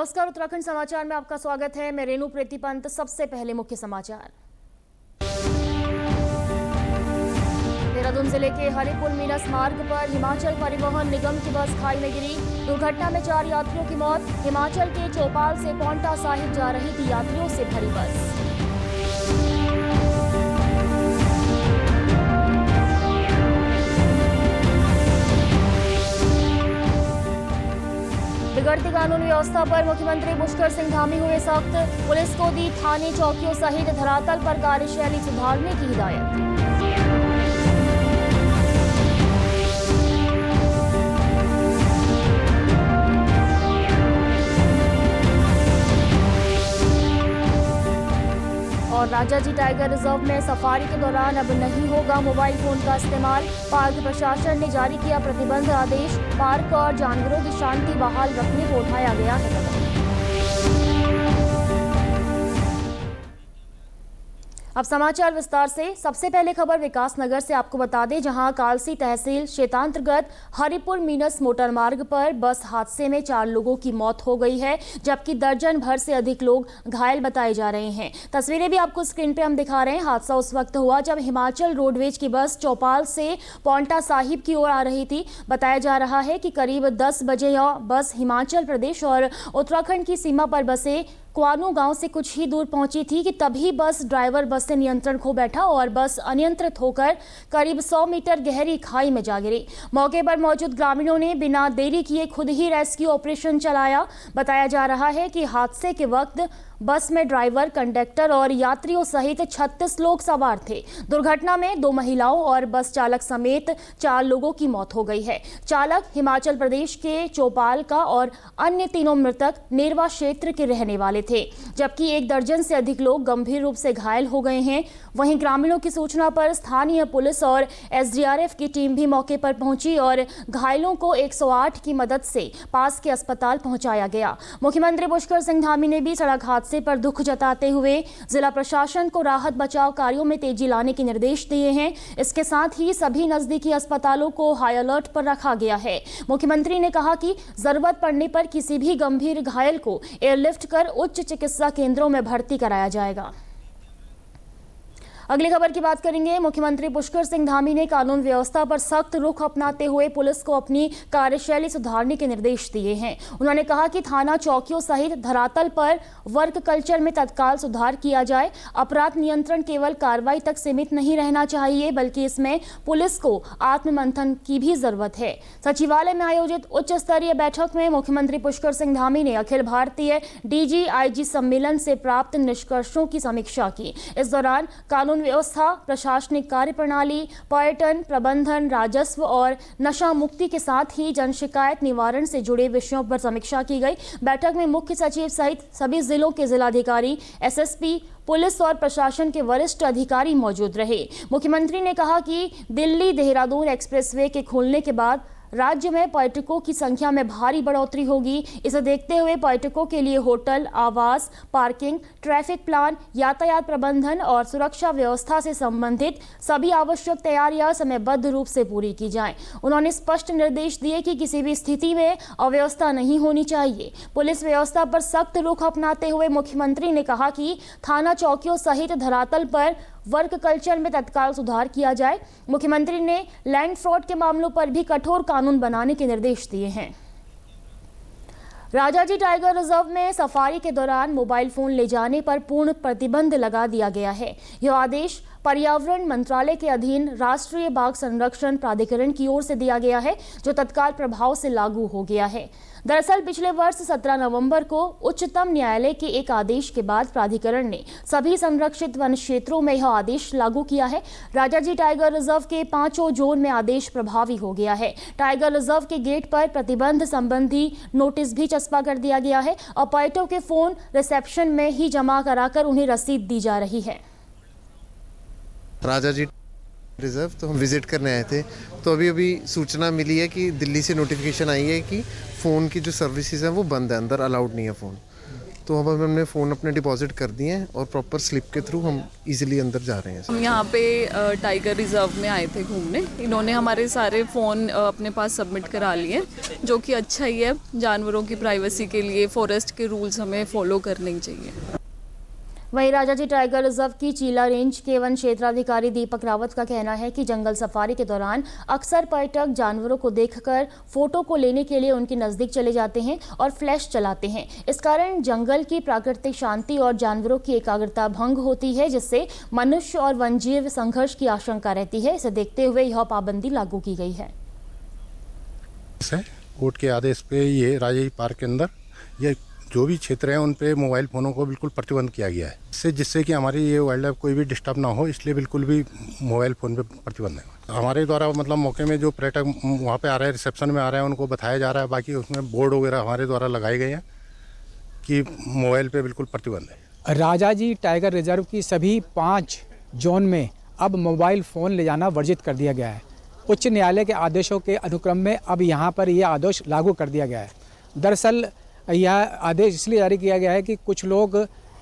नमस्कार, उत्तराखंड समाचार में आपका स्वागत है। मैं रेणु प्रीति पंत। सबसे पहले मुख्य समाचार। देहरादून जिले के हरिपुर मीनस मार्ग पर हिमाचल परिवहन निगम की बस खाई में गिरी। दुर्घटना में 4 यात्रियों की मौत। हिमाचल के चौपाल से पांवटा साहिब जा रही थी यात्रियों से भरी बस। बिगड़ती कानून व्यवस्था पर मुख्यमंत्री पुष्कर सिंह धामी हुए सख्त। पुलिस को दी थाने चौकियों सहित धरातल पर कार्यशैली सुधारने की हिदायत। और राजाजी टाइगर रिजर्व में सफारी के दौरान अब नहीं होगा मोबाइल फोन का इस्तेमाल। पार्क प्रशासन ने जारी किया प्रतिबंध आदेश। पार्क और जानवरों की शांति बहाल रखने को उठाया गया है कदम। अब समाचार विस्तार से। सबसे पहले खबर विकासनगर से आपको बता दें, जहां कालसी तहसील क्षेत्रांतर्गत हरिपुर मीनस मोटर मार्ग पर बस हादसे में 4 लोगों की मौत हो गई है, जबकि दर्जन भर से अधिक लोग घायल बताए जा रहे हैं। तस्वीरें भी आपको स्क्रीन पे हम दिखा रहे हैं। हादसा उस वक्त हुआ जब हिमाचल रोडवेज की बस चौपाल से पांवटा साहिब की ओर आ रही थी। बताया जा रहा है कि करीब 10 बजे यह बस हिमाचल प्रदेश और उत्तराखंड की सीमा पर बसे क्वानो गांव से कुछ ही दूर पहुंची थी कि तभी बस ड्राइवर बस से नियंत्रण खो बैठा और बस अनियंत्रित होकर करीब 100 मीटर गहरी खाई में जा गिरी। मौके पर मौजूद ग्रामीणों ने बिना देरी किए खुद ही रेस्क्यू ऑपरेशन चलाया। बताया जा रहा है कि हादसे के वक्त बस में ड्राइवर, कंडक्टर और यात्रियों सहित 36 लोग सवार थे। दुर्घटना में 2 महिलाओं और बस चालक समेत 4 लोगों की मौत हो गई है। चालक हिमाचल प्रदेश के चौपाल का और अन्य 3 मृतक नेरवा क्षेत्र के रहने वाले थे, जबकि 1 दर्जन से अधिक लोग गंभीर रूप से घायल हो गए हैं। वहीं ग्रामीणों की सूचना पर स्थानीय पुलिस और एसडीआरएफ की टीम भी मौके पर पहुंची और घायलों को 108 की मदद से पास के अस्पताल पहुंचाया गया। मुख्यमंत्री पुष्कर सिंह धामी ने भी सड़क हादसे पर दुख जताते हुए जिला प्रशासन को राहत बचाव कार्यों में तेजी लाने के निर्देश दिए हैं। इसके साथ ही सभी नजदीकी अस्पतालों को हाई अलर्ट पर रखा गया है। मुख्यमंत्री ने कहा कि जरूरत पड़ने पर किसी भी गंभीर घायल को एयरलिफ्ट कर उच्च चिकित्सा केंद्रों में भर्ती कराया जाएगा। अगली खबर की बात करेंगे। मुख्यमंत्री पुष्कर सिंह धामी ने कानून व्यवस्था पर सख्त रुख अपनाते हुए पुलिस को अपनी कार्यशैली सुधारने के निर्देश दिए हैं। उन्होंने कहा कि थाना चौकियों सहित धरातल पर वर्क कल्चर में तत्काल सुधार किया जाए। अपराध नियंत्रण केवल कार्रवाई तक सीमित नहीं रहना चाहिए, बल्कि इसमें पुलिस को आत्ममंथन की भी जरूरत है। सचिवालय में आयोजित उच्च स्तरीय बैठक में मुख्यमंत्री पुष्कर सिंह धामी ने अखिल भारतीय DG-IG सम्मेलन से प्राप्त निष्कर्षों की समीक्षा की। इस दौरान कानून व्यवस्था, प्रशासनिक कार्य प्रणाली, पर्यटन प्रबंधन, राजस्व और नशा मुक्ति के साथ ही जन शिकायत निवारण से जुड़े विषयों पर समीक्षा की गई। बैठक में मुख्य सचिव सहित सभी जिलों के जिलाधिकारी, SSP, पुलिस और प्रशासन के वरिष्ठ अधिकारी मौजूद रहे। मुख्यमंत्री ने कहा कि दिल्ली देहरादून एक्सप्रेसवे के खुलने के बाद राज्य में पर्यटकों की संख्या में भारी बढ़ोतरी होगी। इसे देखते हुए पर्यटकों के लिए होटल, आवास, पार्किंग, ट्रैफिक प्लान, यातायात प्रबंधन और सुरक्षा व्यवस्था से संबंधित सभी आवश्यक तैयारियां समयबद्ध रूप से पूरी की जाएं। उन्होंने स्पष्ट निर्देश दिए कि किसी भी स्थिति में अव्यवस्था नहीं होनी चाहिए। पुलिस व्यवस्था पर सख्त रुख अपनाते हुए मुख्यमंत्री ने कहा कि थाना चौकियों सहित धरातल पर वर्क कल्चर में तत्काल सुधार किया जाए। मुख्यमंत्री ने लैंड फ्रॉड के मामलों पर भी कठोर कानून बनाने के निर्देश दिए हैं। राजाजी टाइगर रिजर्व में सफारी के दौरान मोबाइल फोन ले जाने पर पूर्ण प्रतिबंध लगा दिया गया है। यह आदेश पर्यावरण मंत्रालय के अधीन राष्ट्रीय बाघ संरक्षण प्राधिकरण की ओर से दिया गया है, जो तत्काल प्रभाव से लागू हो गया है। दरअसल पिछले वर्ष 17 नवंबर को उच्चतम न्यायालय के एक आदेश के बाद प्राधिकरण ने सभी संरक्षित वन क्षेत्रों में यह आदेश लागू किया है। राजाजी टाइगर रिजर्व के 5 जोन में आदेश प्रभावी हो गया है। टाइगर रिजर्व के गेट पर प्रतिबंध संबंधी नोटिस भी चस्पा कर दिया गया है और पर्यटकों के फोन रिसेप्शन में ही जमा कराकर उन्हें रसीद दी जा रही है। राजाजी रिजर्व तो हम विजिट करने आए थे, तो अभी सूचना मिली है कि दिल्ली से नोटिफिकेशन आई है कि फ़ोन की जो सर्विसेज हैं वो बंद है, अंदर अलाउड नहीं है फ़ोन। तो अब हमने फ़ोन अपने डिपॉजिट कर दिए हैं और प्रॉपर स्लिप के थ्रू हम इजीली अंदर जा रहे हैं। हम यहाँ पे टाइगर रिजर्व में आए थे घूमने। इन्होंने हमारे सारे फ़ोन अपने पास सबमिट करा लिए, जो कि अच्छा ही है। जानवरों की प्राइवेसी के लिए फॉरेस्ट के रूल्स हमें फॉलो करने ही चाहिए। वहीं राजाजी टाइगर रिजर्व की चीला रेंज के वन क्षेत्राधिकारी दीपक रावत का कहना है कि जंगल सफारी के दौरान अक्सर पर्यटक जानवरों को देखकर फोटो को लेने के लिए उनके नजदीक चले जाते हैं और फ्लैश चलाते हैं। इस कारण जंगल की प्राकृतिक शांति और जानवरों की एकाग्रता भंग होती है, जिससे मनुष्य और वन्यजीव संघर्ष की आशंका रहती है। इसे देखते हुए यह पाबंदी लागू की गई है। कोर्ट के आदेश पे ये राजाजी पार्क के अंदर ये जो भी क्षेत्र हैं उन पे मोबाइल फ़ोनों को बिल्कुल प्रतिबंध किया गया है, जिससे कि हमारी ये वाइल्ड लाइफ कोई भी डिस्टर्ब ना हो, इसलिए बिल्कुल भी मोबाइल फ़ोन पे प्रतिबंध है। हमारे द्वारा मतलब मौके में जो पर्यटक वहाँ पे आ रहे हैं, रिसेप्शन में आ रहे हैं, उनको बताया जा रहा है। बाकी उसमें बोर्ड वगैरह हमारे द्वारा लगाए गए हैं कि मोबाइल पे बिल्कुल प्रतिबंध है। राजाजी टाइगर रिजर्व की सभी 5 जोन में अब मोबाइल फ़ोन ले जाना वर्जित कर दिया गया है। उच्च न्यायालय के आदेशों के अनुक्रम में अब यहाँ पर यह आदेश लागू कर दिया गया है। दरअसल यह आदेश इसलिए जारी किया गया है कि कुछ लोग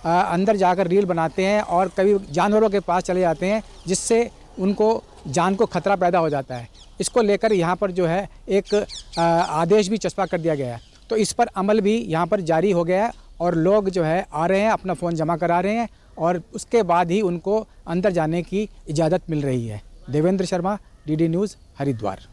अंदर जाकर रील बनाते हैं और कभी जानवरों के पास चले जाते हैं, जिससे उनको जान को खतरा पैदा हो जाता है। इसको लेकर यहाँ पर जो है एक आदेश भी चस्पा कर दिया गया है। तो इस पर अमल भी यहाँ पर जारी हो गया है और लोग जो है आ रहे हैं, अपना फ़ोन जमा करा रहे हैं और उसके बाद ही उनको अंदर जाने की इजाज़त मिल रही है। Devendra Sharma, DD news, Haridwar.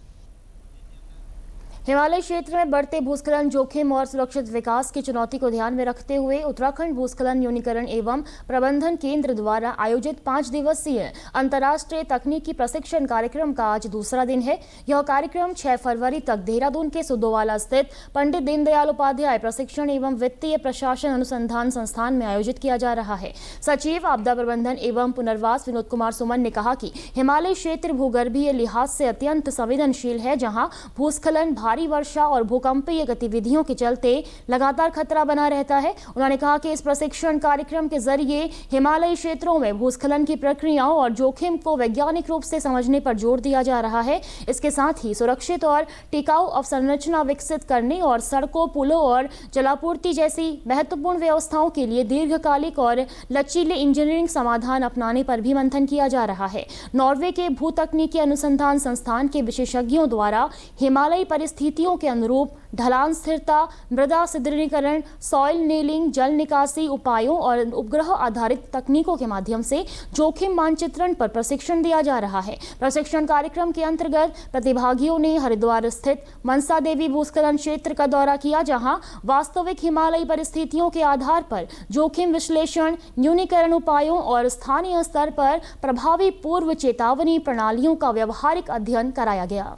हिमालय क्षेत्र में बढ़ते भूस्खलन जोखिम और सुरक्षित विकास की चुनौती को ध्यान में रखते हुए उत्तराखंड भूस्खलन न्यूनीकरण एवं प्रबंधन केंद्र द्वारा आयोजित 5 दिवसीय अंतर्राष्ट्रीय तकनीकी प्रशिक्षण कार्यक्रम का आज दूसरा दिन है। यह कार्यक्रम 6 फरवरी तक देहरादून के सुदोवाला स्थित पंडित दीनदयाल उपाध्याय प्रशिक्षण एवं वित्तीय प्रशासन अनुसंधान संस्थान में आयोजित किया जा रहा है। सचिव आपदा प्रबंधन एवं पुनर्वास विनोद कुमार सुमन ने कहा कि हिमालय क्षेत्र भूगर्भीय लिहाज से अत्यंत संवेदनशील है, जहाँ भूस्खलन, भारी वर्षा और भूकंपीय गतिविधियों के चलते लगातार खतरा बना रहता है। उन्होंने कहा कि इस प्रशिक्षण कार्यक्रम के जरिए हिमालयी क्षेत्रों में भूस्खलन की प्रक्रियाओं और जोखिम को वैज्ञानिक रूप से समझने पर जोर दिया जा रहा है। इसके साथ ही सुरक्षित और टिकाऊ अवसंरचना विकसित करने और सड़कों, पुलों और जलापूर्ति जैसी महत्वपूर्ण व्यवस्थाओं के लिए दीर्घकालिक और लचीले इंजीनियरिंग समाधान अपनाने पर भी मंथन किया जा रहा है। नॉर्वे के भूतकनीकी अनुसंधान संस्थान के विशेषज्ञों द्वारा हिमालयी परिस्थितियों के अनुरूप ढलान स्थिरता, मृदा सुदृढ़ीकरण, सॉइल नेलिंग, जल निकासी उपायों और उपग्रह आधारित तकनीकों के माध्यम से जोखिम मानचित्रण पर प्रशिक्षण दिया जा रहा है। प्रशिक्षण कार्यक्रम के अंतर्गत प्रतिभागियों ने हरिद्वार स्थित मनसा देवी भूस्खलन क्षेत्र का दौरा किया, जहां वास्तविक हिमालयी परिस्थितियों के आधार पर जोखिम विश्लेषण, न्यूनीकरण उपायों और स्थानीय स्तर पर प्रभावी पूर्व चेतावनी प्रणालियों का व्यावहारिक अध्ययन कराया गया।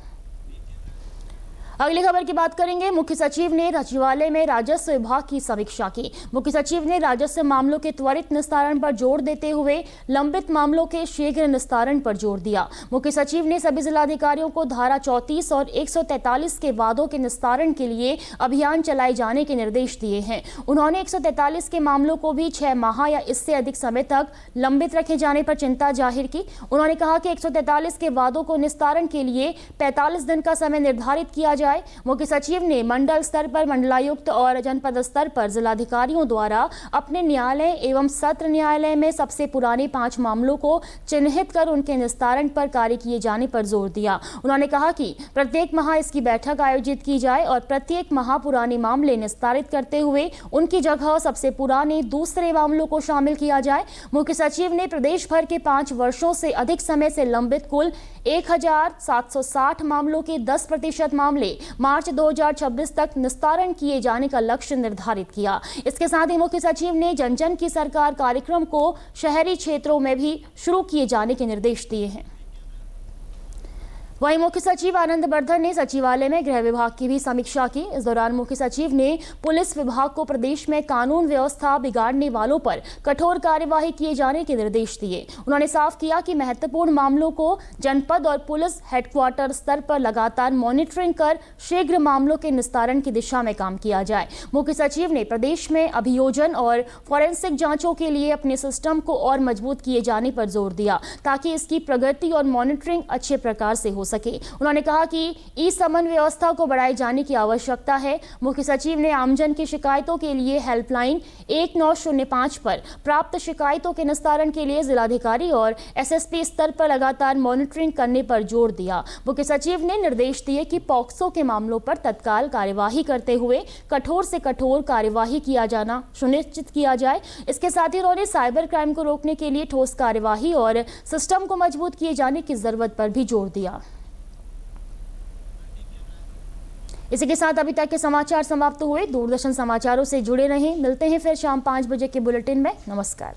अगली खबर की बात करेंगे। मुख्य सचिव ने सचिवालय में राजस्व विभाग की समीक्षा की। मुख्य सचिव ने राजस्व मामलों के त्वरित निस्तारण पर जोर देते हुए लंबित मामलों के शीघ्र निस्तारण पर जोर दिया। मुख्य सचिव ने सभी जिलाधिकारियों को धारा 34 और 143 के वादों के निस्तारण के लिए अभियान चलाए जाने के निर्देश दिए हैं। उन्होंने 143 के मामलों को भी 6 माह या इससे अधिक समय तक लंबित रखे जाने पर चिंता जाहिर की। उन्होंने कहा कि 143 के वादों को निस्तारण के लिए 45 दिन का समय निर्धारित किया जाए। मुख्य सचिव ने मंडल स्तर पर मंडलायुक्त और जनपद स्तर पर जिलाधिकारियों द्वारा अपने न्यायालय एवं सत्र न्यायालय में सबसे पुराने 5 मामलों को चिन्हित कर उनके निस्तारण पर कार्य किए जाने पर जोर दिया। उन्होंने कहा कि प्रत्येक माह इसकी बैठक आयोजित की जाए और प्रत्येक माह पुराने मामले निस्तारित करते हुए उनकी जगह सबसे पुराने दूसरे मामलों को शामिल किया जाए। मुख्य सचिव ने प्रदेश भर के 5 वर्षों से अधिक समय से लंबित कुल 1760 मामलों के 10% मामले मार्च 2026 तक निस्तारण किए जाने का लक्ष्य निर्धारित किया। इसके साथ ही मुख्य सचिव ने जन जन की सरकार कार्यक्रम को शहरी क्षेत्रों में भी शुरू किए जाने के निर्देश दिए हैं। वहीं मुख्य सचिव आनंद वर्धन ने सचिवालय में गृह विभाग की भी समीक्षा की। इस दौरान मुख्य सचिव ने पुलिस विभाग को प्रदेश में कानून व्यवस्था बिगाड़ने वालों पर कठोर कार्यवाही किए जाने के निर्देश दिए। उन्होंने साफ किया कि महत्वपूर्ण मामलों को जनपद और पुलिस हेडक्वार्टर स्तर पर लगातार मॉनिटरिंग कर शीघ्र मामलों के निस्तारण की दिशा में काम किया जाए। मुख्य सचिव ने प्रदेश में अभियोजन और फॉरेंसिक जांचों के लिए अपने सिस्टम को और मजबूत किए जाने पर जोर दिया, ताकि इसकी प्रगति और मॉनिटरिंग अच्छे प्रकार से हो सके। उन्होंने कहा कि ई समन व्यवस्था को बढ़ाए जाने की आवश्यकता है। मुख्य सचिव ने आमजन की शिकायतों के लिए हेल्पलाइन 1905 पर प्राप्त शिकायतों के निस्तारण के लिए जिलाधिकारी और एसएसपी स्तर पर लगातार मॉनिटरिंग करने पर जोर दिया। मुख्य सचिव ने निर्देश दिए कि पॉक्सो के मामलों पर तत्काल कार्यवाही करते हुए कठोर से कठोर कार्यवाही किया जाना सुनिश्चित किया जाए। इसके साथ ही उन्होंने साइबर क्राइम को रोकने के लिए ठोस कार्यवाही और सिस्टम को मजबूत किए जाने की जरूरत पर भी जोर दिया। इसी के साथ अभी तक के समाचार समाप्त हुए। दूरदर्शन समाचारों से जुड़े रहें। मिलते हैं फिर शाम 5 बजे के बुलेटिन में। नमस्कार।